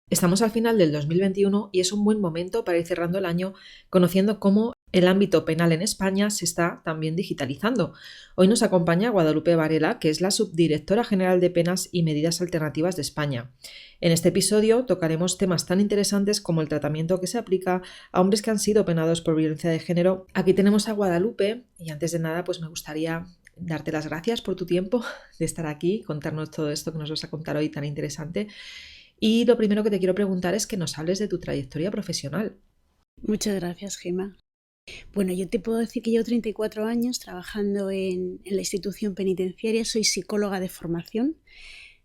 Estamos al final del 2021 y es un buen momento para ir cerrando el año conociendo cómo el ámbito penal en España se está también digitalizando. Hoy nos acompaña Guadalupe Varela, que es la subdirectora general de Penas y Medidas Alternativas de España. En este episodio tocaremos temas tan interesantes como el tratamiento que se aplica a hombres que han sido penados por violencia de género. Aquí tenemos a Guadalupe y antes de nada pues me gustaría darte las gracias por tu tiempo de estar aquí, contarnos todo esto que nos vas a contar hoy tan interesante. Y lo primero que te quiero preguntar es que nos hables de tu trayectoria profesional. Muchas gracias, Gemma. Bueno, yo te puedo decir que llevo 34 años trabajando en la institución penitenciaria. Soy psicóloga de formación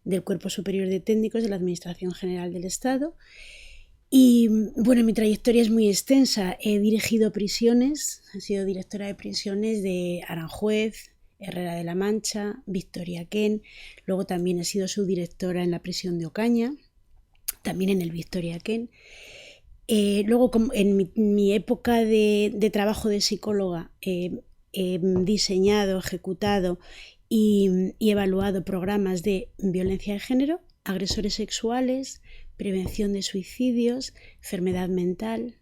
del Cuerpo Superior de Técnicos de la Administración General del Estado. Y bueno, mi trayectoria es muy extensa. He dirigido prisiones, he sido directora de prisiones de Aranjuez, Herrera de la Mancha, Victoria Ken. Luego también he sido subdirectora en la prisión de Ocaña, también en el Victoria Ken. Luego, en mi época de trabajo de psicóloga, he diseñado, ejecutado y evaluado programas de violencia de género, agresores sexuales, prevención de suicidios, enfermedad mental.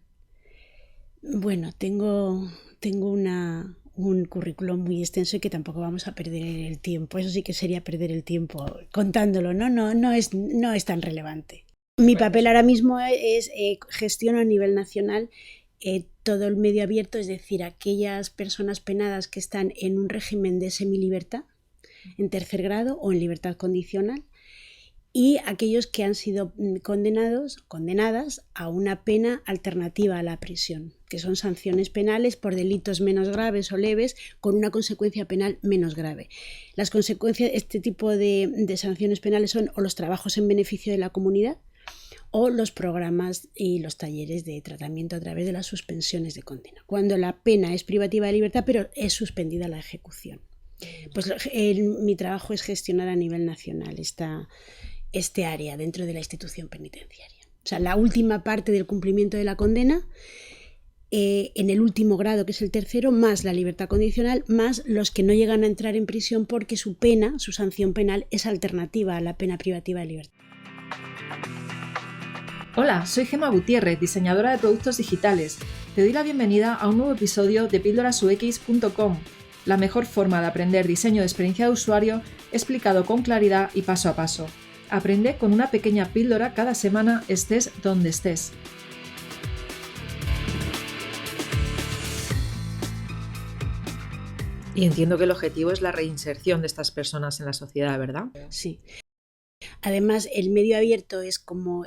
Bueno, tengo un currículum muy extenso y que tampoco vamos a perder el tiempo. Eso sí que sería perder el tiempo contándolo, ¿no? No es tan relevante. Mi papel ahora mismo es gestiono a nivel nacional todo el medio abierto, es decir, aquellas personas penadas que están en un régimen de semilibertad, en tercer grado o en libertad condicional, y aquellos que han sido condenadas a una pena alternativa a la prisión, que son sanciones penales por delitos menos graves o leves con una consecuencia penal menos grave. Las consecuencias de este tipo de sanciones penales son o los trabajos en beneficio de la comunidad, o los programas y los talleres de tratamiento a través de las suspensiones de condena, cuando la pena es privativa de libertad pero es suspendida la ejecución. Pues mi trabajo es gestionar a nivel nacional este área dentro de la institución penitenciaria. O sea, la última parte del cumplimiento de la condena, en el último grado, que es el tercero, más la libertad condicional, más los que no llegan a entrar en prisión porque su pena, su sanción penal, es alternativa a la pena privativa de libertad. Hola, soy Gemma Gutiérrez, diseñadora de productos digitales. Te doy la bienvenida a un nuevo episodio de pildorasux.com, la mejor forma de aprender diseño de experiencia de usuario explicado con claridad y paso a paso. Aprende con una pequeña píldora cada semana, estés donde estés. Y entiendo que el objetivo es la reinserción de estas personas en la sociedad, ¿verdad? Sí. Además, el medio abierto es como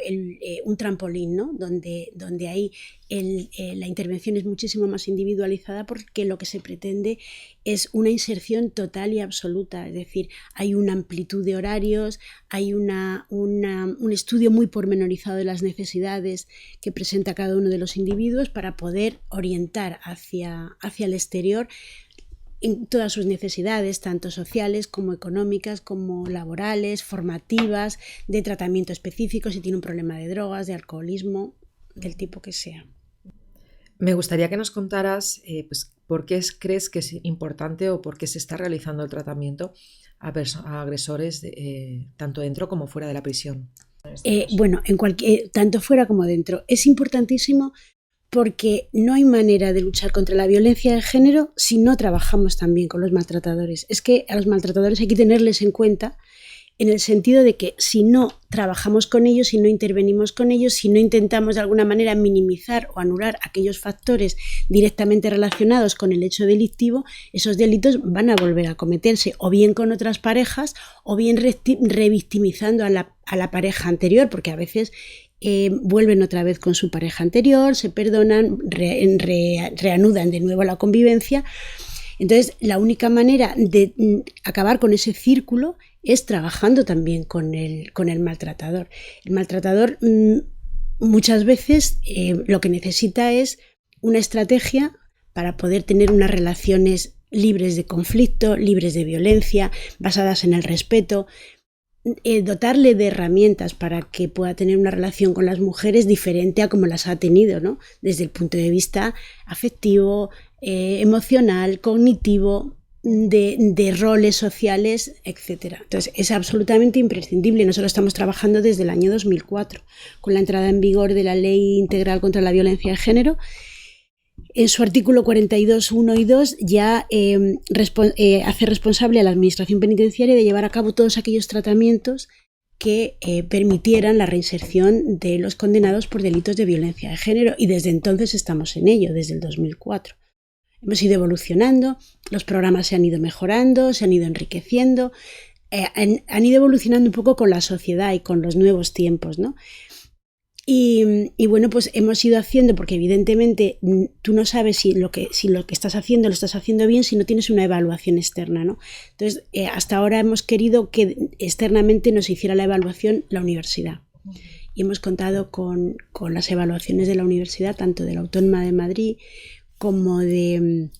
un trampolín, ¿no? Donde ahí la intervención es muchísimo más individualizada porque lo que se pretende es una inserción total y absoluta. Es decir, hay una amplitud de horarios, hay un estudio muy pormenorizado de las necesidades que presenta cada uno de los individuos para poder orientar hacia el exterior en todas sus necesidades, tanto sociales como económicas, como laborales, formativas, de tratamiento específico, si tiene un problema de drogas, de alcoholismo, del tipo que sea. Me gustaría que nos contaras por qué crees que es importante o por qué se está realizando el tratamiento a agresores tanto dentro como fuera de la prisión. Bueno, tanto fuera como dentro. Es importantísimo porque no hay manera de luchar contra la violencia de género si no trabajamos también con los maltratadores. Es que a los maltratadores hay que tenerles en cuenta en el sentido de que si no trabajamos con ellos, si no intervenimos con ellos, si no intentamos de alguna manera minimizar o anular aquellos factores directamente relacionados con el hecho delictivo, esos delitos van a volver a cometerse o bien con otras parejas o bien revictimizando a la pareja anterior, porque a veces vuelven otra vez con su pareja anterior, se perdonan, reanudan de nuevo la convivencia. Entonces, la única manera de acabar con ese círculo es trabajando también con el maltratador. El maltratador muchas veces lo que necesita es una estrategia para poder tener unas relaciones libres de conflicto, libres de violencia, basadas en el respeto, dotarle de herramientas para que pueda tener una relación con las mujeres diferente a como las ha tenido, ¿no? Desde el punto de vista afectivo, emocional, cognitivo, de roles sociales, etcétera. Entonces, es absolutamente imprescindible. Nosotros estamos trabajando desde el año 2004, con la entrada en vigor de la Ley Integral contra la Violencia de Género. En su artículo 42, 1 y 2 ya hace responsable a la Administración Penitenciaria de llevar a cabo todos aquellos tratamientos que permitieran la reinserción de los condenados por delitos de violencia de género, y desde entonces estamos en ello, desde el 2004. Hemos ido evolucionando, los programas se han ido mejorando, se han ido enriqueciendo, han ido evolucionando un poco con la sociedad y con los nuevos tiempos, ¿no? Y bueno, pues hemos ido haciendo, porque evidentemente tú no sabes si lo que estás haciendo lo estás haciendo bien si no tienes una evaluación externa, ¿no? Entonces, hasta ahora hemos querido que externamente nos hiciera la evaluación la universidad. Y hemos contado con las evaluaciones de la universidad, tanto de la Autónoma de Madrid como de,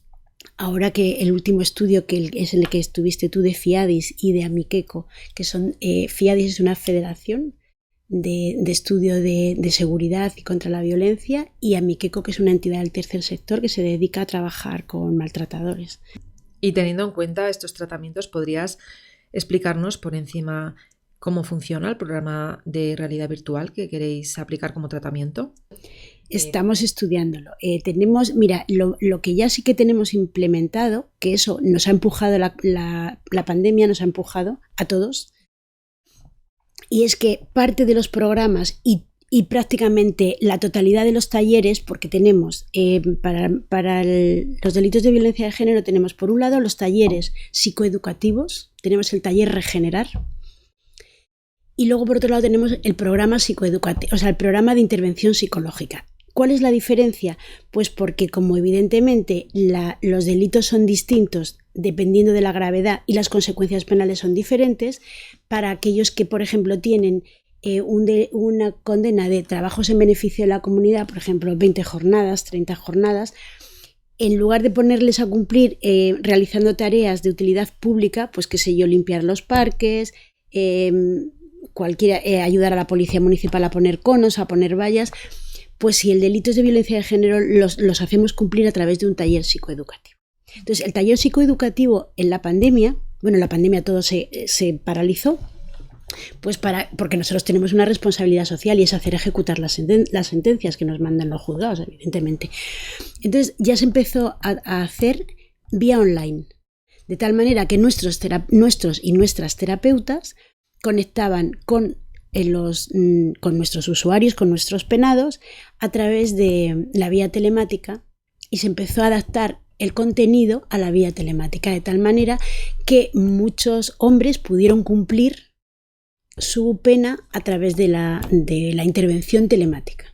ahora que el último estudio, que es el que estuviste tú, de FIADIS y de Amiqueco, que son, FIADIS es una federación de estudio de seguridad y contra la violencia, y Amiqueco, que es una entidad del tercer sector que se dedica a trabajar con maltratadores. Y teniendo en cuenta estos tratamientos, ¿podrías explicarnos por encima cómo funciona el programa de realidad virtual que queréis aplicar como tratamiento? Estamos estudiándolo. Tenemos, mira, lo que ya sí que tenemos implementado, que eso nos ha empujado, la pandemia nos ha empujado a todos, y es que parte de los programas y prácticamente la totalidad de los talleres, porque tenemos para los delitos de violencia de género, tenemos por un lado los talleres psicoeducativos, tenemos el taller Regenerar, y luego por otro lado tenemos el programa psicoeducativo, o sea, el programa de intervención psicológica. ¿Cuál es la diferencia? Pues porque, como evidentemente los delitos son distintos dependiendo de la gravedad y las consecuencias penales son diferentes, para aquellos que, por ejemplo, tienen una condena de trabajos en beneficio de la comunidad, por ejemplo, 20 jornadas, 30 jornadas, en lugar de ponerles a cumplir realizando tareas de utilidad pública, pues qué sé yo, limpiar los parques, ayudar a la policía municipal a poner conos, a poner vallas, pues si el delito es de violencia de género, los hacemos cumplir a través de un taller psicoeducativo. Entonces, el taller psicoeducativo en la pandemia todo se paralizó, pues porque nosotros tenemos una responsabilidad social y es hacer ejecutar las sentencias que nos mandan los juzgados, evidentemente. Entonces, ya se empezó a hacer vía online, de tal manera que nuestros y nuestras terapeutas conectaban con nuestros usuarios, con nuestros penados, a través de la vía telemática, y se empezó a adaptar el contenido a la vía telemática, de tal manera que muchos hombres pudieron cumplir su pena a través de la intervención telemática.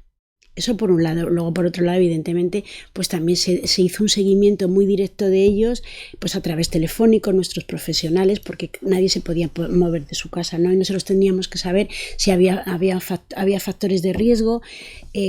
Eso por un lado. Luego, por otro lado, evidentemente, pues también se hizo un seguimiento muy directo de ellos, pues a través telefónico, nuestros profesionales, porque nadie se podía mover de su casa, ¿no? Y nosotros teníamos que saber si había factores de riesgo,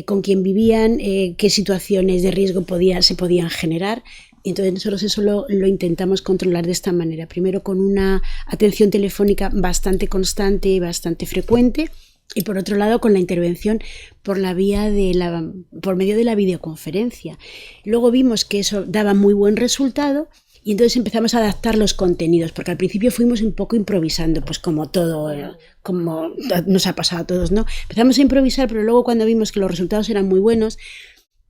con quién vivían, qué situaciones de riesgo se podían generar. Entonces nosotros eso lo intentamos controlar de esta manera. Primero con una atención telefónica bastante constante y bastante frecuente, y por otro lado con la intervención por medio de la videoconferencia. Luego vimos que eso daba muy buen resultado, y entonces empezamos a adaptar los contenidos, porque al principio fuimos un poco improvisando, pues como todo, como nos ha pasado a todos, ¿no? Empezamos a improvisar, pero luego cuando vimos que los resultados eran muy buenos,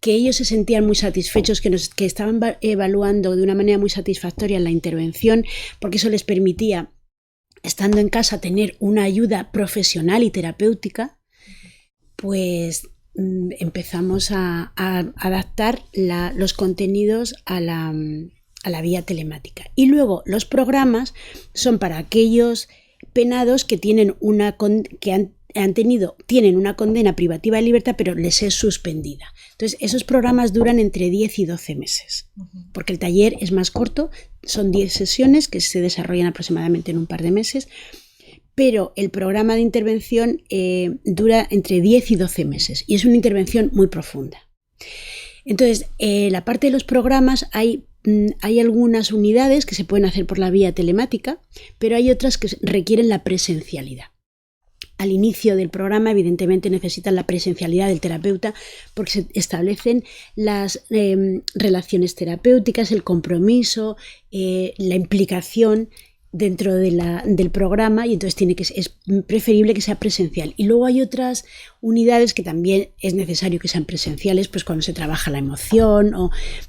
que ellos se sentían muy satisfechos, que estaban evaluando de una manera muy satisfactoria la intervención, porque eso les permitía, estando en casa, tener una ayuda profesional y terapéutica, pues empezamos a adaptar los contenidos a la vía telemática. Y luego los programas son para aquellos penados que tienen una condena privativa de libertad, pero les es suspendida. Entonces, esos programas duran entre 10 y 12 meses, porque el taller es más corto, son 10 sesiones que se desarrollan aproximadamente en un par de meses, pero el programa de intervención dura entre 10 y 12 meses, y es una intervención muy profunda. Entonces, la parte de los programas hay algunas unidades que se pueden hacer por la vía telemática, pero hay otras que requieren la presencialidad. al inicio del programa, evidentemente necesitan la presencialidad del terapeuta porque se establecen las relaciones terapéuticas, el compromiso, la implicación dentro del programa, y entonces es preferible que sea presencial. Y luego hay otras unidades que también es necesario que sean presenciales, pues cuando se trabaja la emoción,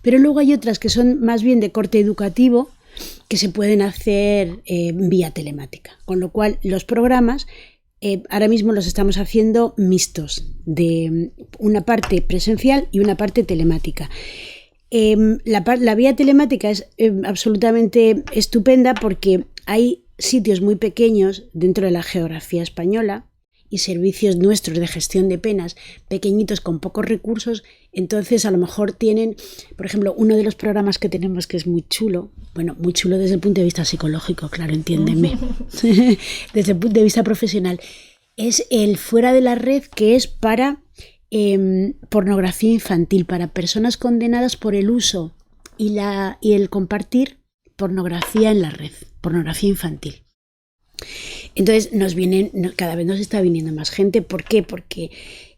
pero luego hay otras que son más bien de corte educativo, que se pueden hacer vía telemática. Con lo cual los programas ahora mismo los estamos haciendo mixtos, de una parte presencial y una parte telemática. La vía telemática es absolutamente estupenda porque hay sitios muy pequeños dentro de la geografía española y servicios nuestros de gestión de penas pequeñitos con pocos recursos. Entonces a lo mejor tienen, por ejemplo, uno de los programas que tenemos que es muy chulo, bueno, muy chulo desde el punto de vista psicológico, claro, entiéndeme, desde el punto de vista profesional, es el Fuera de la Red, que es para pornografía infantil, para personas condenadas por el uso y el compartir pornografía en la red, pornografía infantil. Entonces cada vez nos está viniendo más gente. ¿Por qué? Porque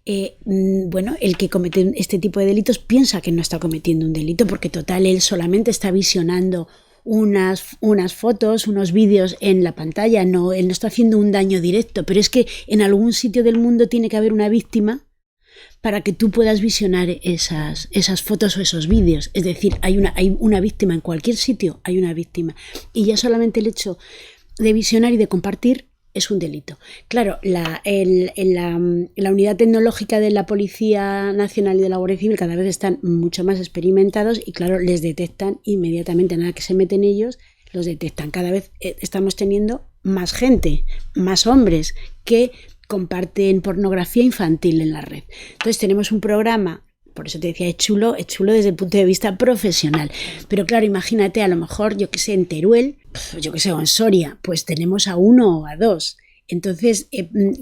el que comete este tipo de delitos piensa que no está cometiendo un delito, porque total, él solamente está visionando unas fotos, unos vídeos en la pantalla, él no está haciendo un daño directo, pero es que en algún sitio del mundo tiene que haber una víctima para que tú puedas visionar esas fotos o esos vídeos. Es decir, hay una víctima en cualquier sitio, hay una víctima, y ya solamente el hecho de visionar y de compartir es un delito. Claro, la unidad tecnológica de la Policía Nacional y de la Guardia Civil cada vez están mucho más experimentados y claro, les detectan inmediatamente, nada que se meten ellos, los detectan. Cada vez estamos teniendo más gente, más hombres que comparten pornografía infantil en la red. Entonces tenemos un programa, por eso te decía, es chulo desde el punto de vista profesional. Pero claro, imagínate, a lo mejor, yo que sé, en Teruel, o en Soria, pues tenemos a 1 o a 2. Entonces,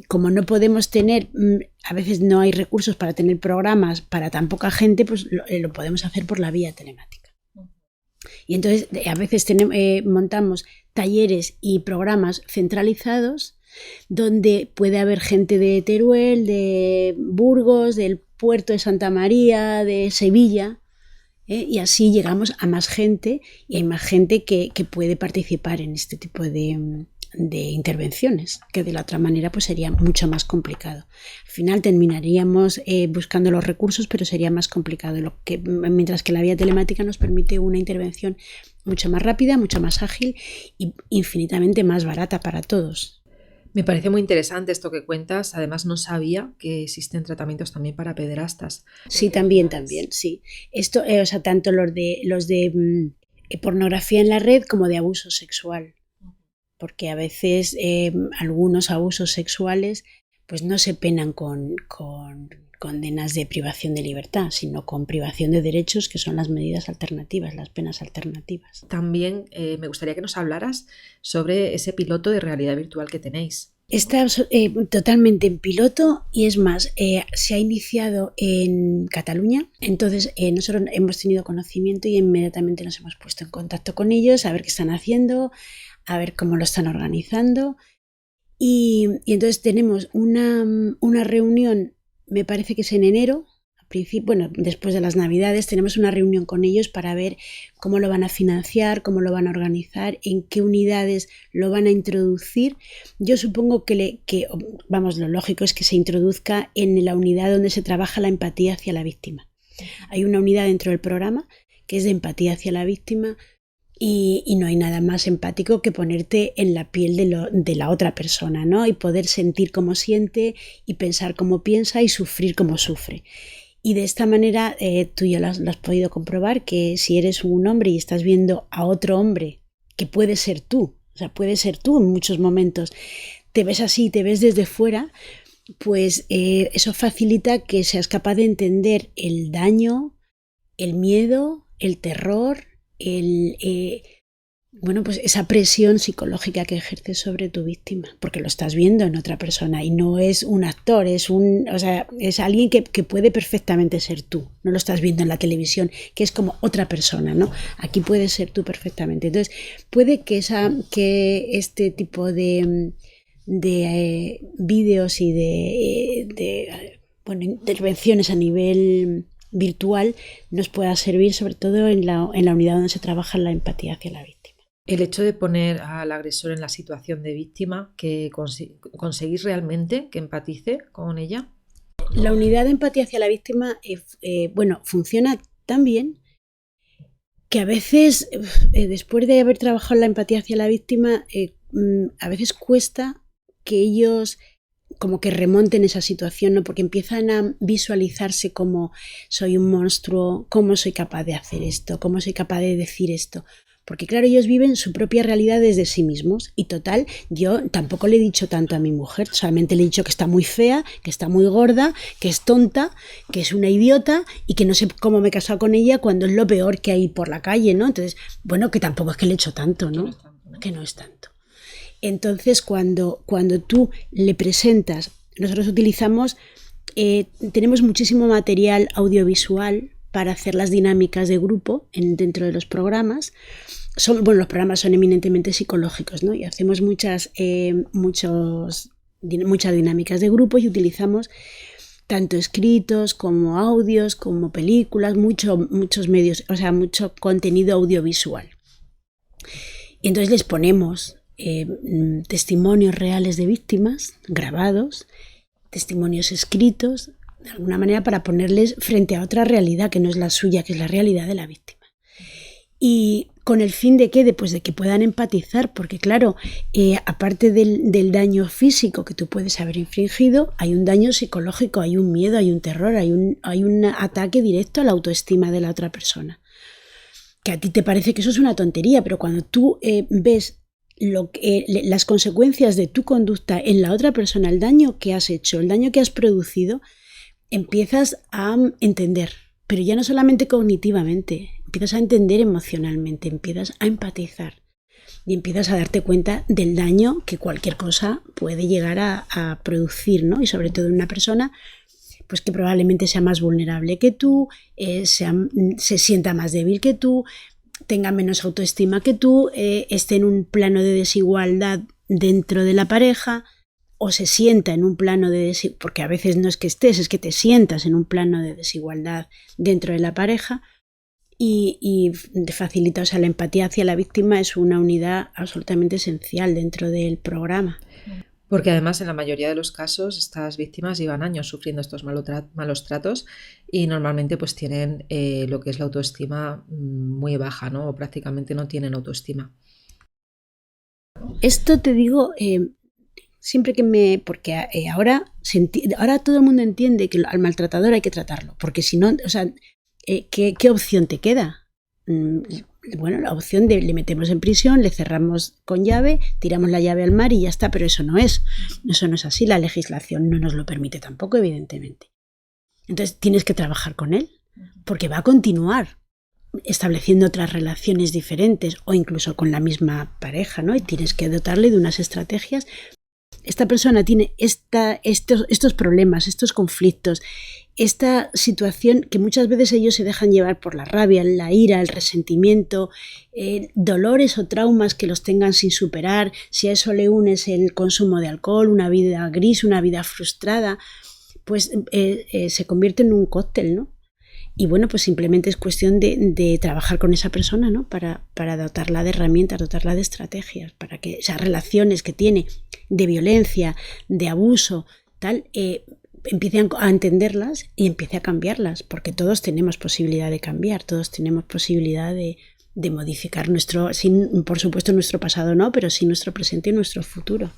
como no podemos tener, a veces no hay recursos para tener programas para tan poca gente, pues lo podemos hacer por la vía telemática. Y entonces, a veces montamos talleres y programas centralizados donde puede haber gente de Teruel, de Burgos, del Puerto de Santa María, de Sevilla, y así llegamos a más gente y hay más gente que puede participar en este tipo de intervenciones, que de la otra manera pues sería mucho más complicado. Al final terminaríamos buscando los recursos, pero sería más complicado, mientras que la vía telemática nos permite una intervención mucho más rápida, mucho más ágil y infinitamente más barata para todos. Me parece muy interesante esto que cuentas. Además, no sabía que existen tratamientos también para pederastas. Sí, también, sí. Esto, tanto los de pornografía en la red como de abuso sexual. Porque a veces algunos abusos sexuales pues no se penan con condenas de privación de libertad, sino con privación de derechos, que son las medidas alternativas, las penas alternativas. También me gustaría que nos hablaras sobre ese piloto de realidad virtual que tenéis. Está totalmente en piloto y es más, se ha iniciado en Cataluña. Entonces nosotros hemos tenido conocimiento y inmediatamente nos hemos puesto en contacto con ellos a ver qué están haciendo, a ver cómo lo están organizando. Y entonces tenemos una reunión, me parece que es en enero, después de las Navidades, tenemos una reunión con ellos para ver cómo lo van a financiar, cómo lo van a organizar, en qué unidades lo van a introducir. Yo supongo que lo lógico es que se introduzca en la unidad donde se trabaja la empatía hacia la víctima. Hay una unidad dentro del programa que es de empatía hacia la víctima y no hay nada más empático que ponerte en la piel de la otra persona, ¿no? Y poder sentir cómo siente y pensar cómo piensa y sufrir cómo sufre. Y de esta manera tú ya lo has podido comprobar, que si eres un hombre y estás viendo a otro hombre, que puede ser tú, puede ser tú en muchos momentos, te ves así, te ves desde fuera, pues eso facilita que seas capaz de entender el daño, el miedo, el terror, pues esa presión psicológica que ejerces sobre tu víctima, porque lo estás viendo en otra persona y no es un actor, es alguien que puede perfectamente ser tú, no lo estás viendo en la televisión, que es como otra persona, ¿no? Aquí puedes ser tú perfectamente. Entonces, puede que este tipo de vídeos y de intervenciones a nivel virtual nos pueda servir, sobre todo en la unidad donde se trabaja la empatía hacia la víctima. El hecho de poner al agresor en la situación de víctima, que conseguís realmente que empatice con ella. La unidad de empatía hacia la víctima, funciona tan bien que a veces, después de haber trabajado la empatía hacia la víctima, a veces cuesta que ellos como que remonten esa situación, ¿no? Porque empiezan a visualizarse como soy un monstruo, cómo soy capaz de hacer esto, cómo soy capaz de decir esto. Porque claro, ellos viven su propia realidad desde sí mismos y total, yo tampoco le he dicho tanto a mi mujer, solamente le he dicho que está muy fea, que está muy gorda, que es tonta, que es una idiota y que no sé cómo me he casado con ella cuando es lo peor que hay por la calle, ¿no? Entonces, bueno, que tampoco es que le he hecho tanto, ¿no? Que no es tanto. Entonces, cuando tú le presentas, nosotros utilizamos, tenemos muchísimo material audiovisual para hacer las dinámicas de grupo dentro de los programas. Los programas son eminentemente psicológicos, ¿no? Y hacemos muchas dinámicas de grupo y utilizamos tanto escritos como audios, como películas, muchos medios, o sea, mucho contenido audiovisual. Y entonces les ponemos testimonios reales de víctimas grabados, testimonios escritos, de alguna manera para ponerles frente a otra realidad que no es la suya, que es la realidad de la víctima. Y con el fin de que puedan empatizar, porque claro, aparte del daño físico que tú puedes haber infligido, hay un daño psicológico, hay un miedo, hay un terror, hay un ataque directo a la autoestima de la otra persona. Que a ti te parece que eso es una tontería, pero cuando tú ves las consecuencias de tu conducta en la otra persona, el daño que has hecho, el daño que has producido, empiezas a entender, pero ya no solamente cognitivamente, empiezas a entender emocionalmente, empiezas a empatizar y empiezas a darte cuenta del daño que cualquier cosa puede llegar a producir, ¿no? Y sobre todo en una persona pues que probablemente sea más vulnerable que tú, se sienta más débil que tú, tenga menos autoestima que tú, esté en un plano de desigualdad dentro de la pareja, o se sienta en un plano de desigualdad, porque a veces no es que estés, es que te sientas en un plano de desigualdad dentro de la pareja, y facilita, o sea, la empatía hacia la víctima es una unidad absolutamente esencial dentro del programa. Porque además en la mayoría de los casos estas víctimas llevan años sufriendo estos malos tratos y normalmente pues tienen lo que es la autoestima muy baja, ¿no? O prácticamente no tienen autoestima. Esto te digo siempre que porque ahora todo el mundo entiende que al maltratador hay que tratarlo, porque si no, o sea, ¿qué opción te queda? Bueno, la opción de le metemos en prisión, le cerramos con llave, tiramos la llave al mar y ya está, pero eso no es así, la legislación no nos lo permite tampoco, evidentemente. Entonces tienes que trabajar con él, porque va a continuar estableciendo otras relaciones diferentes o incluso con la misma pareja, ¿no? Y tienes que dotarle de unas estrategias. Esta persona tiene estos problemas, estos conflictos, esta situación que muchas veces ellos se dejan llevar por la rabia, la ira, el resentimiento, dolores o traumas que los tengan sin superar. Si a eso le unes el consumo de alcohol, una vida gris, una vida frustrada, pues se convierte en un cóctel, ¿no? Y bueno, pues simplemente es cuestión de trabajar con esa persona, ¿no? Para dotarla de herramientas, dotarla de estrategias, para que esas relaciones que tiene de violencia, de abuso, tal, empiece a entenderlas y empiece a cambiarlas, porque todos tenemos posibilidad de cambiar, todos tenemos posibilidad de modificar por supuesto nuestro pasado no, pero sí nuestro presente y nuestro futuro.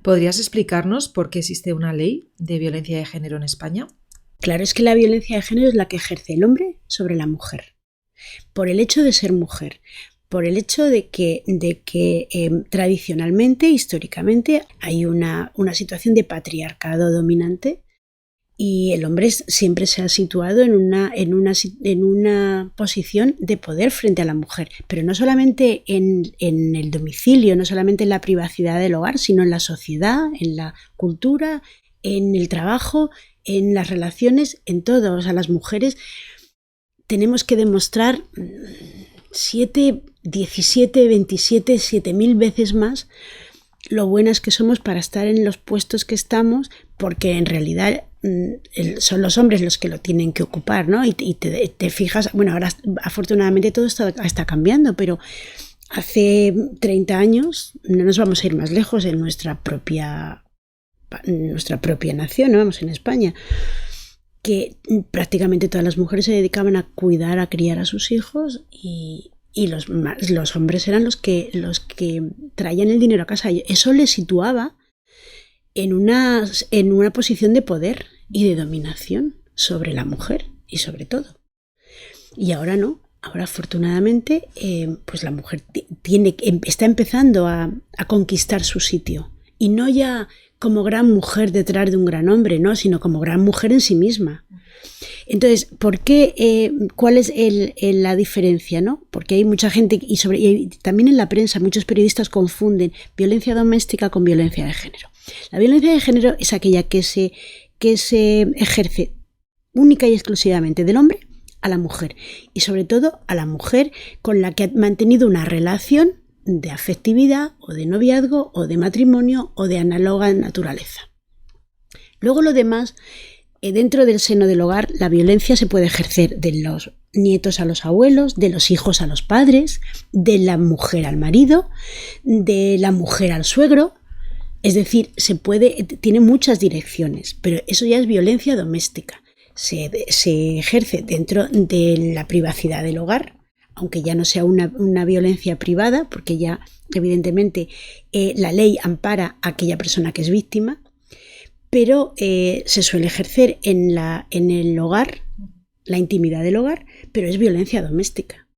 ¿Podrías explicarnos por qué existe una ley de violencia de género en España? Claro, es que la violencia de género es la que ejerce el hombre sobre la mujer, por el hecho de ser mujer, por el hecho de que tradicionalmente, históricamente, hay una situación de patriarcado dominante y el hombre siempre se ha situado en una posición de poder frente a la mujer, pero no solamente en el domicilio, no solamente en la privacidad del hogar, sino en la sociedad, en la cultura, en el trabajo, en las relaciones, en todo. O sea, las mujeres tenemos que demostrar 7, 17, 27, 7.000 veces más lo buenas que somos para estar en los puestos que estamos, porque en realidad son los hombres los que lo tienen que ocupar, ¿no? Y te fijas, bueno, ahora afortunadamente todo está cambiando, pero hace 30 años, no nos vamos a ir más lejos, en nuestra propia nación, ¿no? Vamos, en España, que prácticamente todas las mujeres se dedicaban a cuidar, a criar a sus hijos y los hombres eran los que traían el dinero a casa. Eso les situaba en una posición de poder y de dominación sobre la mujer y sobre todo. Y ahora no. Ahora, afortunadamente, pues la mujer está empezando a conquistar su sitio. Y no ya como gran mujer detrás de un gran hombre, ¿no? Sino como gran mujer en sí misma. Entonces, ¿por qué? ¿Cuál es la diferencia, no? Porque hay mucha gente, y también en la prensa, muchos periodistas confunden violencia doméstica con violencia de género. La violencia de género es aquella que se ejerce única y exclusivamente del hombre a la mujer, y sobre todo a la mujer con la que ha mantenido una relación de afectividad o de noviazgo o de matrimonio o de análoga naturaleza. Luego lo demás, dentro del seno del hogar, la violencia se puede ejercer de los nietos a los abuelos, de los hijos a los padres, de la mujer al marido, de la mujer al suegro. Es decir, tiene muchas direcciones, pero eso ya es violencia doméstica. Se ejerce dentro de la privacidad del hogar, aunque ya no sea una violencia privada, porque ya evidentemente la ley ampara a aquella persona que es víctima, pero se suele ejercer en el hogar, la intimidad del hogar, pero es violencia doméstica.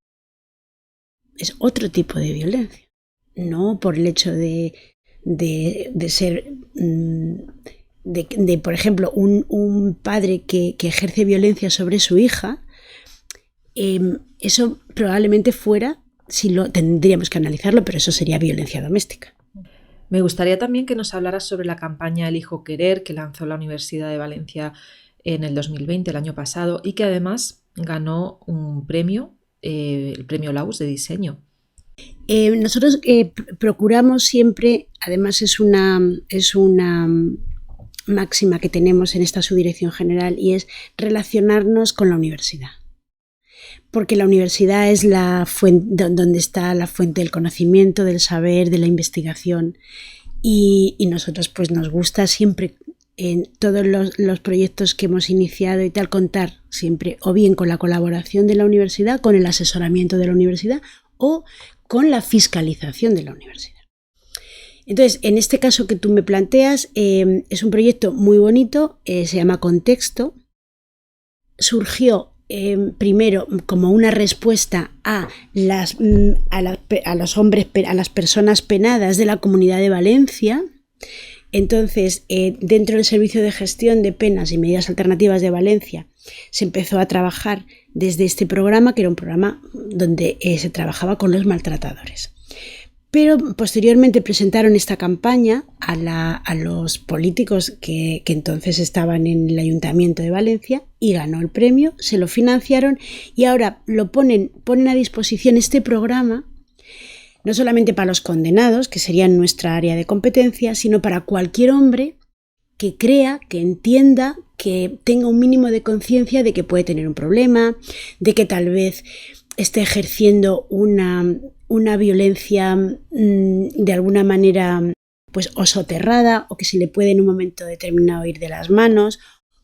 Es otro tipo de violencia, no por el hecho de ser... por ejemplo, un padre que ejerce violencia sobre su hija, eso probablemente fuera, tendríamos que analizarlo, pero eso sería violencia doméstica. Me gustaría también que nos hablaras sobre la campaña Elijo Querer que lanzó la Universidad de Valencia en el 2020, el año pasado, y que además ganó un premio, el premio Laus de diseño. Nosotros procuramos siempre, además es una máxima que tenemos en esta subdirección general, y es relacionarnos con la universidad. Porque la universidad es la fuente, donde está la fuente del conocimiento, del saber, de la investigación, y nosotros pues nos gusta siempre en todos los proyectos que hemos iniciado y tal, contar siempre o bien con la colaboración de la universidad, con el asesoramiento de la universidad o con la fiscalización de la universidad. Entonces, en este caso que tú me planteas, es un proyecto muy bonito, se llama Contexto. Surgió primero como una respuesta a las personas penadas de la Comunidad de Valencia. Entonces, dentro del Servicio de Gestión de Penas y Medidas Alternativas de Valencia, se empezó a trabajar desde este programa, que era un programa donde se trabajaba con los maltratadores. Pero posteriormente presentaron esta campaña a los políticos que entonces estaban en el Ayuntamiento de Valencia, y ganó el premio, se lo financiaron, y ahora ponen a disposición este programa no solamente para los condenados, que serían nuestra área de competencia, sino para cualquier hombre que crea, que entienda, que tenga un mínimo de conciencia de que puede tener un problema, de que tal vez esté ejerciendo una violencia de alguna manera pues o soterrada, o que se le puede en un momento determinado ir de las manos,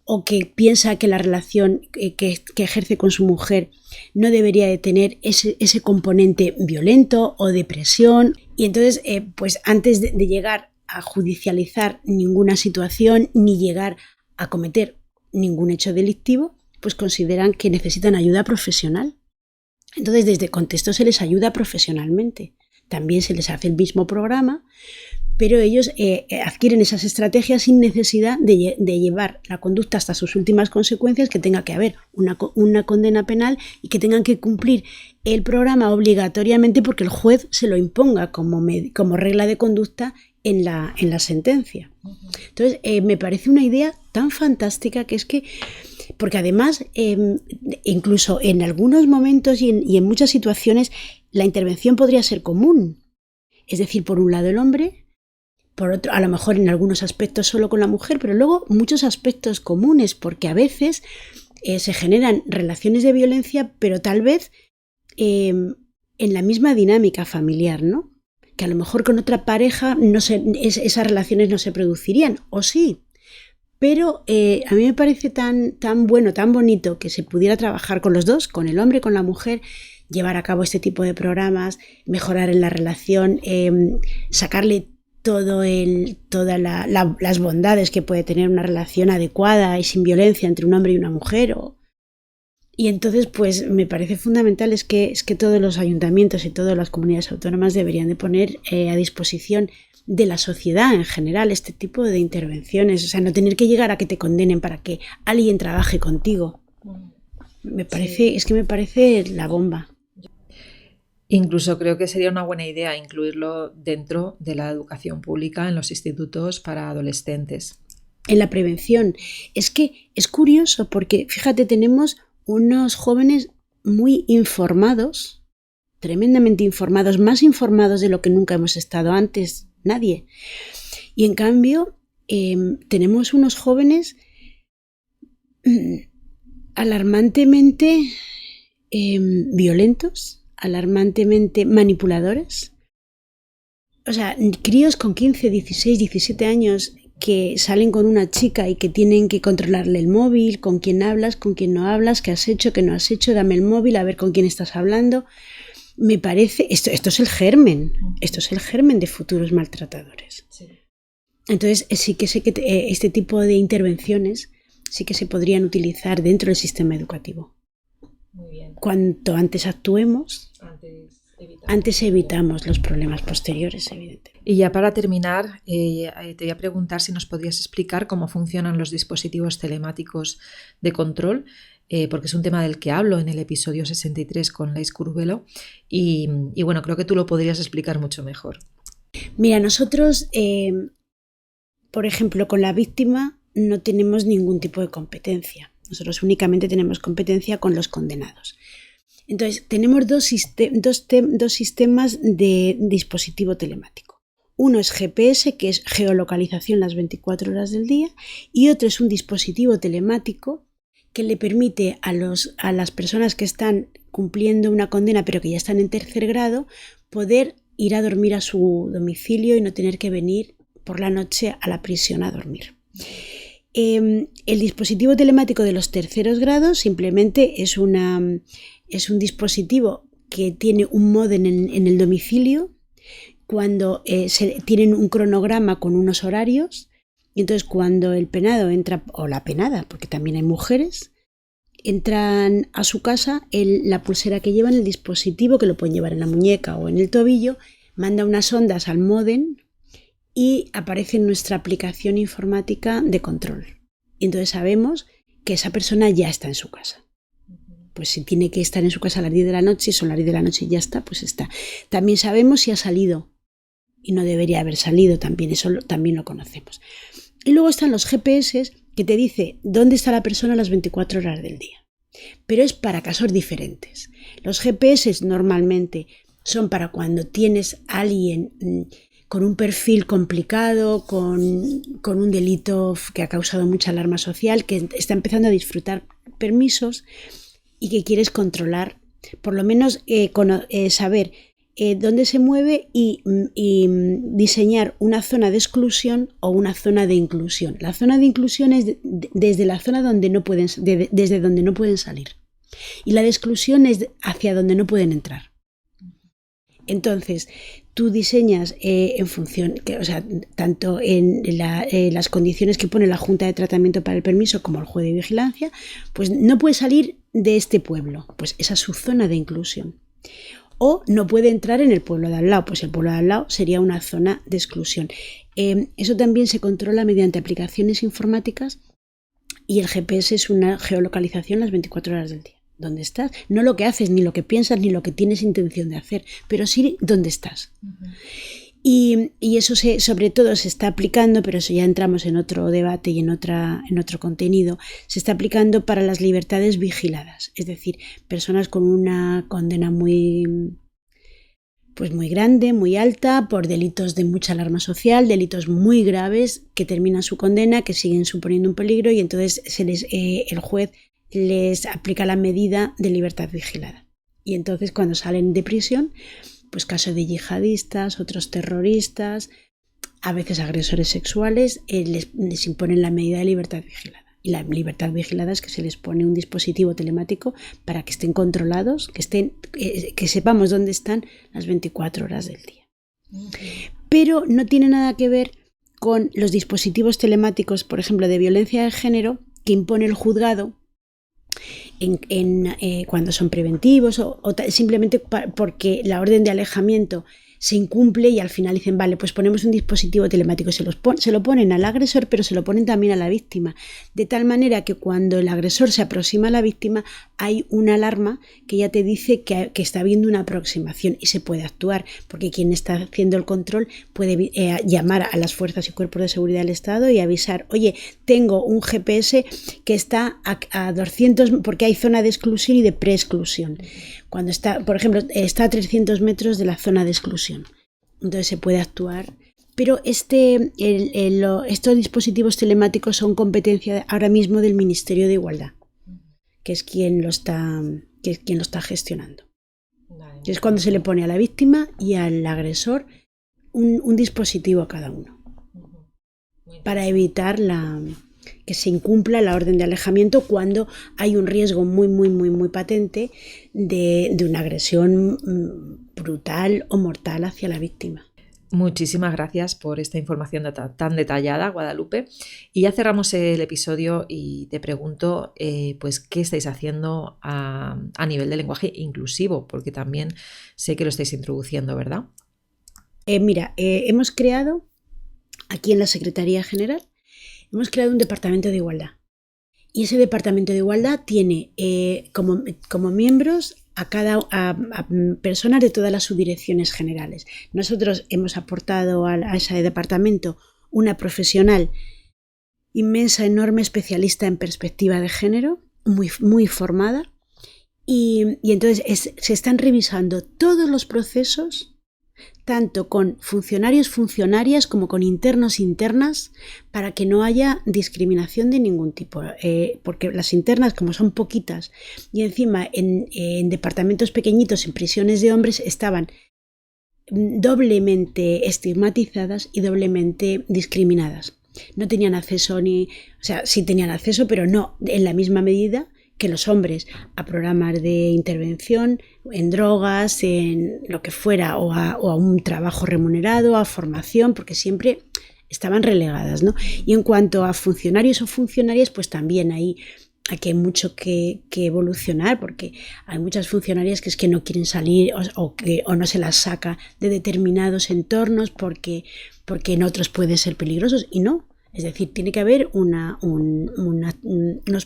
o que piensa que la relación que ejerce con su mujer no debería de tener ese componente violento o de presión. Y entonces, pues antes de llegar a judicializar ninguna situación ni llegar a cometer ningún hecho delictivo, pues consideran que necesitan ayuda profesional. Entonces, desde Contexto se les ayuda profesionalmente. También se les hace el mismo programa, pero ellos adquieren esas estrategias sin necesidad de llevar la conducta hasta sus últimas consecuencias, que tenga que haber una condena penal y que tengan que cumplir el programa obligatoriamente porque el juez se lo imponga como regla de conducta en la sentencia. Entonces, me parece una idea tan fantástica, que es que, porque además, incluso en algunos momentos y en muchas situaciones, la intervención podría ser común. Es decir, por un lado el hombre por otro, a lo mejor en algunos aspectos solo con la mujer, pero luego muchos aspectos comunes, porque a veces se generan relaciones de violencia, pero tal vez en la misma dinámica familiar, ¿no? Que a lo mejor con otra pareja esas relaciones no se producirían, o sí. Pero a mí me parece tan bueno, tan bonito que se pudiera trabajar con los dos, con el hombre y con la mujer, llevar a cabo este tipo de programas, mejorar en la relación, sacarle todas las bondades que puede tener una relación adecuada y sin violencia entre un hombre y una mujer. Y entonces, pues me parece fundamental es que todos los ayuntamientos y todas las comunidades autónomas deberían de poner a disposición de la sociedad en general este tipo de intervenciones. O sea, no tener que llegar a que te condenen para que alguien trabaje contigo. Me parece la bomba. Incluso creo que sería una buena idea incluirlo dentro de la educación pública en los institutos para adolescentes. En la prevención. Es que es curioso porque, fíjate, tenemos unos jóvenes muy informados, tremendamente informados, más informados de lo que nunca hemos estado antes, nadie. Y en cambio, tenemos unos jóvenes alarmantemente violentos, alarmantemente manipuladores. O sea, críos con 15, 16, 17 años que salen con una chica y que tienen que controlarle el móvil, con quién hablas, con quién no hablas, qué has hecho, qué no has hecho, dame el móvil, a ver con quién estás hablando. Me parece, esto es el germen de futuros maltratadores. Sí. Entonces sí que sé que este tipo de intervenciones sí que se podrían utilizar dentro del sistema educativo. Muy bien. Cuanto antes actuemos, antes evitamos los problemas posteriores, evidentemente. Y ya para terminar, te voy a preguntar si nos podrías explicar cómo funcionan los dispositivos telemáticos de control, porque es un tema del que hablo en el episodio 63 con Lais Curvelo y bueno, creo que tú lo podrías explicar mucho mejor. Mira, nosotros, por ejemplo, con la víctima no tenemos ningún tipo de competencia. Nosotros únicamente tenemos competencia con los condenados. Entonces, tenemos dos sistemas de dispositivo telemático. Uno es GPS, que es geolocalización las 24 horas del día, y otro es un dispositivo telemático que le permite a las personas que están cumpliendo una condena, pero que ya están en tercer grado, poder ir a dormir a su domicilio y no tener que venir por la noche a la prisión a dormir. El dispositivo telemático de los terceros grados simplemente es un dispositivo que tiene un módem en el domicilio cuando tienen un cronograma con unos horarios, y entonces cuando el penado entra, o la penada, porque también hay mujeres, entran a su casa, la pulsera que llevan, el dispositivo, que lo pueden llevar en la muñeca o en el tobillo, manda unas ondas al módem y aparece nuestra aplicación informática de control. Y entonces sabemos que esa persona ya está en su casa. Pues si tiene que estar en su casa a las 10 de la noche, son las 10 de la noche y ya está, pues está. También sabemos si ha salido y no debería haber salido, también eso también lo conocemos. Y luego están los GPS, que te dice dónde está la persona a las 24 horas del día. Pero es para casos diferentes. Los GPS normalmente son para cuando tienes a alguien con un perfil complicado, con un delito que ha causado mucha alarma social, que está empezando a disfrutar permisos y que quieres controlar, por lo menos saber dónde se mueve y diseñar una zona de exclusión o una zona de inclusión. La zona de inclusión es desde la zona donde desde donde no pueden salir, y la de exclusión es hacia donde no pueden entrar. Entonces, tú diseñas en función, o sea, tanto en las condiciones que pone la Junta de Tratamiento para el Permiso como el juez de vigilancia, pues no puede salir de este pueblo, pues esa es su zona de inclusión. O no puede entrar en el pueblo de al lado, pues el pueblo de al lado sería una zona de exclusión. Eso también se controla mediante aplicaciones informáticas, y el GPS es una geolocalización las 24 horas del día. ¿Dónde estás? No lo que haces, ni lo que piensas, ni lo que tienes intención de hacer, pero sí dónde estás. Uh-huh. Y eso sobre todo se está aplicando, pero eso ya entramos en otro debate y en otro contenido, se está aplicando para las libertades vigiladas, es decir, personas con una condena muy pues muy grande, muy alta, por delitos de mucha alarma social, delitos muy graves que terminan su condena, que siguen suponiendo un peligro, y entonces el juez les aplica la medida de libertad vigilada. Y entonces cuando salen de prisión, pues casos de yihadistas, otros terroristas, a veces agresores sexuales, les imponen la medida de libertad vigilada. Y la libertad vigilada es que se les pone un dispositivo telemático para que estén controlados, que sepamos dónde están las 24 horas del día. Pero no tiene nada que ver con los dispositivos telemáticos, por ejemplo, de violencia de género, que impone el juzgado cuando son preventivos o simplemente porque la orden de alejamiento se incumple y al final dicen, vale, pues ponemos un dispositivo telemático, se lo ponen al agresor, pero se lo ponen también a la víctima, de tal manera que cuando el agresor se aproxima a la víctima hay una alarma que ya te dice que está habiendo una aproximación y se puede actuar, porque quien está haciendo el control puede llamar a las fuerzas y cuerpos de seguridad del Estado y avisar, oye, tengo un GPS que está a 200, porque hay zona de exclusión y de preexclusión. Cuando está, por ejemplo, está a 300 metros de la zona de exclusión. Entonces se puede actuar. Pero estos dispositivos telemáticos son competencia ahora mismo del Ministerio de Igualdad, que es quien lo está gestionando. Es cuando se le pone a la víctima y al agresor un dispositivo a cada uno, para evitar que se incumpla la orden de alejamiento cuando hay un riesgo muy, muy, muy, muy patente de una agresión brutal o mortal hacia la víctima. Muchísimas gracias por esta información tan detallada, Guadalupe. Y ya cerramos el episodio y te pregunto, pues, ¿qué estáis haciendo a nivel de lenguaje inclusivo? Porque también sé que lo estáis introduciendo, ¿verdad? Hemos creado aquí en la Secretaría General, hemos creado un departamento de igualdad. Y ese departamento de igualdad tiene como miembros a personas de todas las subdirecciones generales. Nosotros hemos aportado a ese departamento una profesional inmensa, enorme, especialista en perspectiva de género, muy, muy formada. Y entonces se están revisando todos los procesos, tanto con funcionarios, funcionarias, como con internos, internas, para que no haya discriminación de ningún tipo. Porque las internas, como son poquitas, y encima en departamentos pequeñitos, en prisiones de hombres, estaban doblemente estigmatizadas y doblemente discriminadas. No tenían acceso sí tenían acceso, pero no en la misma medida que los hombres, a programas de intervención en drogas, en lo que fuera, o a un trabajo remunerado, a formación, porque siempre estaban relegadas, ¿no? Y en cuanto a funcionarios o funcionarias, pues también hay mucho que evolucionar, porque hay muchas funcionarias que es que no quieren salir o no se las saca de determinados entornos porque en otros pueden ser peligrosos, y no. Es decir, tiene que haber unos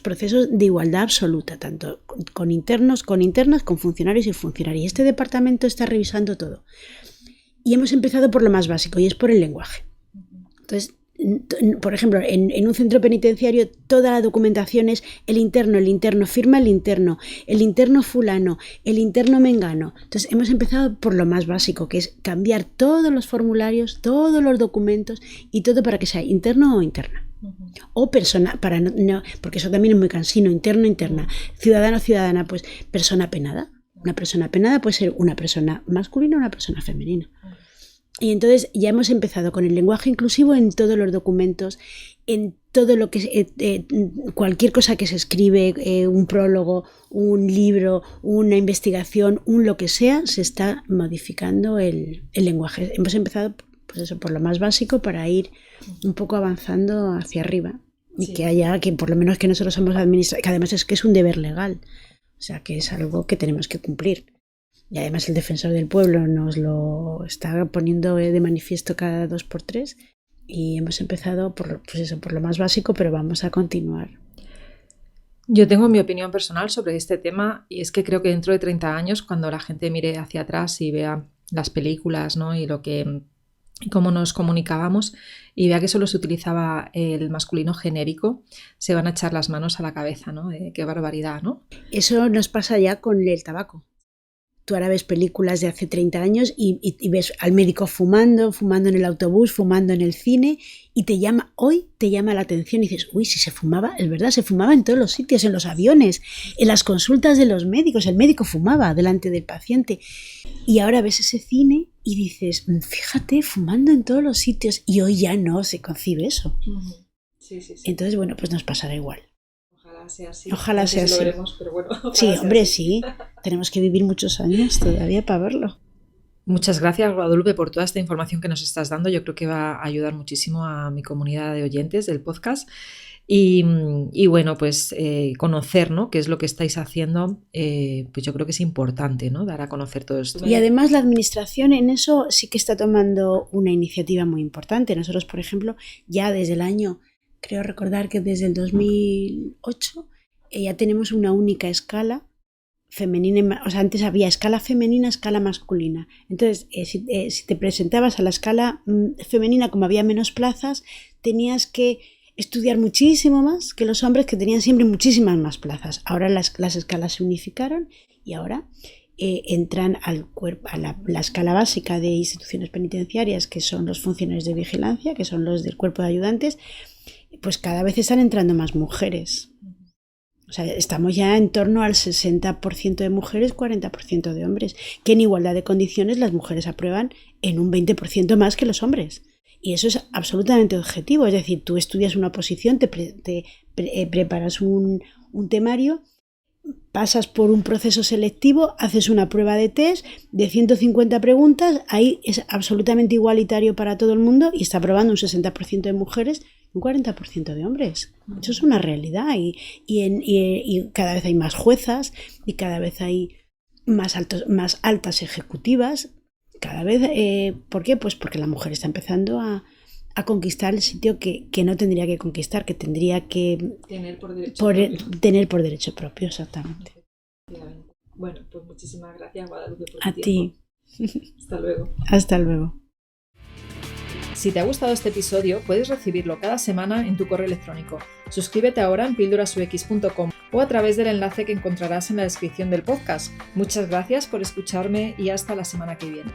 procesos de igualdad absoluta, tanto con internos, con internas, con funcionarios y funcionarias. Este departamento está revisando todo. Y hemos empezado por lo más básico, y es por el lenguaje. Entonces, por ejemplo, en un centro penitenciario toda la documentación es el interno firma el interno fulano, el interno mengano. Entonces hemos empezado por lo más básico, que es cambiar todos los formularios, todos los documentos y todo para que sea interno o interna. O persona, porque eso también es muy cansino, interno, interna, ciudadano, ciudadana, pues persona penada. Una persona penada puede ser una persona masculina o una persona femenina. Y entonces ya hemos empezado con el lenguaje inclusivo en todos los documentos, en todo lo que cualquier cosa que se escribe, un prólogo, un libro, una investigación, lo que sea, se está modificando el lenguaje. Hemos empezado, pues eso, por lo más básico, para ir un poco avanzando hacia arriba. Y sí, que por lo menos que nosotros somos administradores, que además es que es un deber legal, o sea que es algo que tenemos que cumplir. Y además el defensor del pueblo nos lo está poniendo de manifiesto cada 2x3, y hemos empezado por lo más básico, pero vamos a continuar. Yo tengo mi opinión personal sobre este tema, y es que creo que dentro de 30 años, cuando la gente mire hacia atrás y vea las películas, ¿no? y cómo nos comunicábamos, y vea que solo se utilizaba el masculino genérico, se van a echar las manos a la cabeza, ¿no? Qué barbaridad, ¿no? Eso nos pasa ya con el tabaco. tú ahora ves películas de hace 30 años y ves al médico fumando en el autobús, fumando en el cine, y hoy te llama la atención y dices, uy, si se fumaba, es verdad, se fumaba en todos los sitios, en los aviones, en las consultas de los médicos, el médico fumaba delante del paciente. Y ahora ves ese cine y dices, fíjate, fumando en todos los sitios, y hoy ya no se concibe eso. Sí. Entonces, bueno, pues nos pasará igual. Ojalá sea así. Ojalá sea así. Lo veremos, pero bueno, sí, hombre, sí. Tenemos que vivir muchos años todavía para verlo. Muchas gracias, Guadalupe, por toda esta información que nos estás dando. Yo creo que va a ayudar muchísimo a mi comunidad de oyentes del podcast. Y bueno, pues conocer, ¿no?, qué es lo que estáis haciendo, pues yo creo que es importante, ¿no?, dar a conocer todo esto. Y además la administración en eso sí que está tomando una iniciativa muy importante. Nosotros, por ejemplo, ya desde el año, creo recordar que desde el 2008, ya tenemos una única escala femenina, o sea, antes había escala femenina, escala masculina. Entonces, si te presentabas a la escala femenina, como había menos plazas, tenías que estudiar muchísimo más que los hombres, que tenían siempre muchísimas más plazas. Ahora las escalas se unificaron y ahora entran a la escala básica de instituciones penitenciarias, que son los funcionarios de vigilancia, que son los del cuerpo de ayudantes. Pues cada vez están entrando más mujeres. O sea, estamos ya en torno al 60% de mujeres, 40% de hombres, que en igualdad de condiciones las mujeres aprueban en un 20% más que los hombres. Y eso es absolutamente objetivo. Es decir, tú estudias una oposición, te preparas un temario, pasas por un proceso selectivo, haces una prueba de test de 150 preguntas, ahí es absolutamente igualitario para todo el mundo y está aprobando un 60% de mujeres, un 40% de hombres. Eso es una realidad y cada vez hay más juezas y cada vez hay más altas ejecutivas. Cada vez, ¿por qué? Pues porque la mujer está empezando a conquistar el sitio que no tendría que conquistar, que tendría que tener por derecho propio, exactamente. Bueno, pues muchísimas gracias, Guadalupe, por a tu tiempo. ti. Hasta luego. Hasta luego. Si te ha gustado este episodio, puedes recibirlo cada semana en tu correo electrónico. Suscríbete ahora en pildorasux.com o a través del enlace que encontrarás en la descripción del podcast. Muchas gracias por escucharme y hasta la semana que viene.